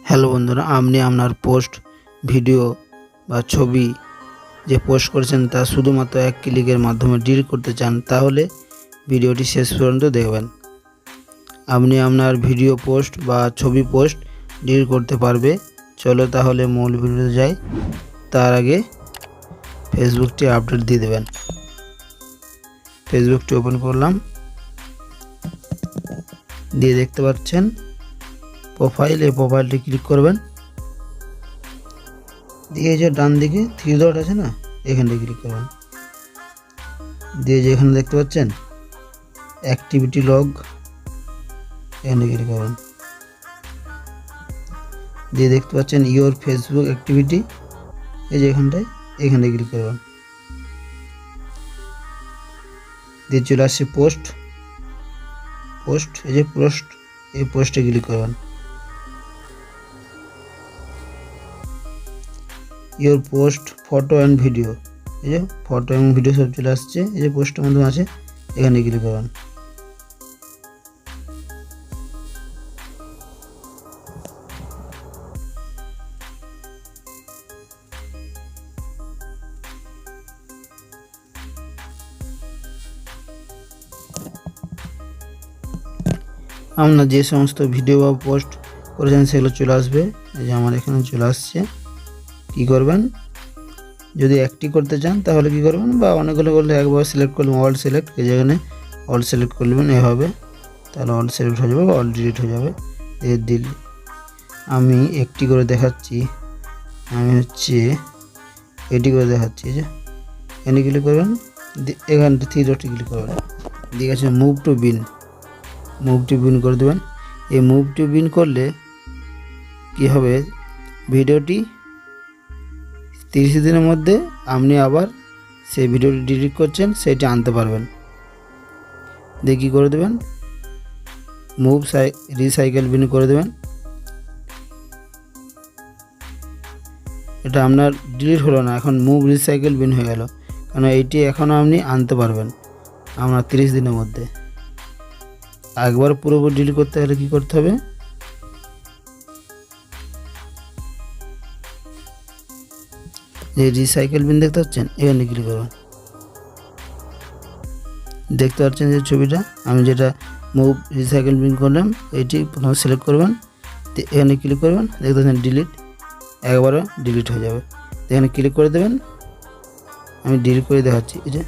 Hello বন্ধুরা, আপনি আপনার পোস্ট ভিডিও বা ছবি যে পোস্ট করেছেন তা শুধুমাত্র এক ক্লিকের মাধ্যমে ডিলিট করতে চান, তাহলে ভিডিওটি শেষ পর্যন্ত দেখবেন। আপনি আপনার ভিডিও পোস্ট বা ছবি পোস্ট ডিলিট করতে পারবে। চলো তাহলে মূল ভিডিওতে যাই। তার আগে ফেসবুকটি আপডেট দিয়ে দেবেন। ফেসবুকটি ওপেন করলাম, দিয়ে দেখতে পাচ্ছেন প্রোফাইল, এই প্রোফাইলটি ক্লিক করবেন। দিয়ে যে ডান দিকে থ্রি ডট আছে না, এখানে ক্লিক করবেন। দিয়ে যে এখানে দেখতে পাচ্ছেন অ্যাক্টিভিটি লগ, এখানে ক্লিক করবেন। দিয়ে দেখতে পাচ্ছেন ইওর ফেসবুক অ্যাক্টিভিটি, এই যে এখানে ক্লিক করবেন। দিয়ে চলে আসছে পোস্ট, এই যে এই পোস্টে ক্লিক করবেন। Your post photo and video, এই যে ফটো এবং ভিডিও সব চলে আসছে, এই যে পোস্টের মধ্যে আছে, এখানে ক্লিক করবেন। আপনার যে সমস্ত ভিডিও বা পোস্ট করেছেন সেগুলো চলে আসবে। এই যে আমার এখানে চলে আসছে। কী করবেন, যদি একটি করতে চান তাহলে কি করবেন, বা অনেকগুলো করলে একবার সিলেক্ট করবেন, অল সিলেক্ট, এই যেখানে অল সিলেক্ট করবেন, এভাবে তাহলে অল সিলেক্ট হয়ে যাবে বা অল ডিলিট হয়ে যাবে। আমি একটি করে দেখাচ্ছি, আমি এটি করে দেখাচ্ছি। যে এখানে ক্লিক করবেন, এখানে থ্রি ডটে ক্লিক করবেন, দিয়ে আছে মুভ টু বিন করে দেবেন। এই মুভ টু বিন করলে কি হবে, ভিডিওটি 30 দিনের মধ্যে আপনি আবার সেই ভিডিওটি ডিলিট করছেন সেটা আনতে পারবেন। দিয়ে কী করে দেবেন, মুভ রিসাইকেল বিন করে দেবেন। এটা আপনার ডিলিট হলো না, এখন মুভ রিসাইকেল বিন হয়ে গেল, কারণ এইটি এখনও আপনি আনতে পারবেন আপনার 30 দিনের মধ্যে। একবার পুরোপুরি ডিলিট করতে হলে কী করতে হবে, যে রিসাইকেল বিন দেখতে পাচ্ছেন, এখানে ক্লিক করবেন। দেখতে পাচ্ছেন যে ছবিটা আমি যেটা মুভ রিসাইকেল বিন করলাম, এটি প্রথমে সিলেক্ট করবেন, এখানে ক্লিক করবেন, দেখতে পাচ্ছেন ডিলিট, একবারও ডিলিট হয়ে যাবে। এখানে ক্লিক করে দেবেন, আমি ডিলিট করে দেখাচ্ছি, এই যে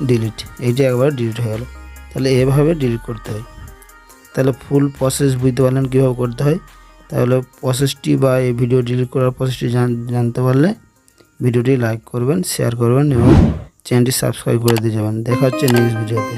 ডিলিট, এইটা একবার ডিলিট হয়ে গেল। তাহলে এভাবে ডিলিট করতে হয়। তাহলে ফুল প্রসেস বুঝতে পারলেন কীভাবে করতে হয়। তাহলে প্রসেসটি বা এই ভিডিও ডিলিট করার প্রসেসটি জানতে পারলে ভিডিওটি লাইক করবেন, শেয়ার করবেন এবং চ্যানেলটি সাবস্ক্রাইব করে দিয়ে যাবেন। দেখা হচ্ছে নেক্সট ভিডিওতে।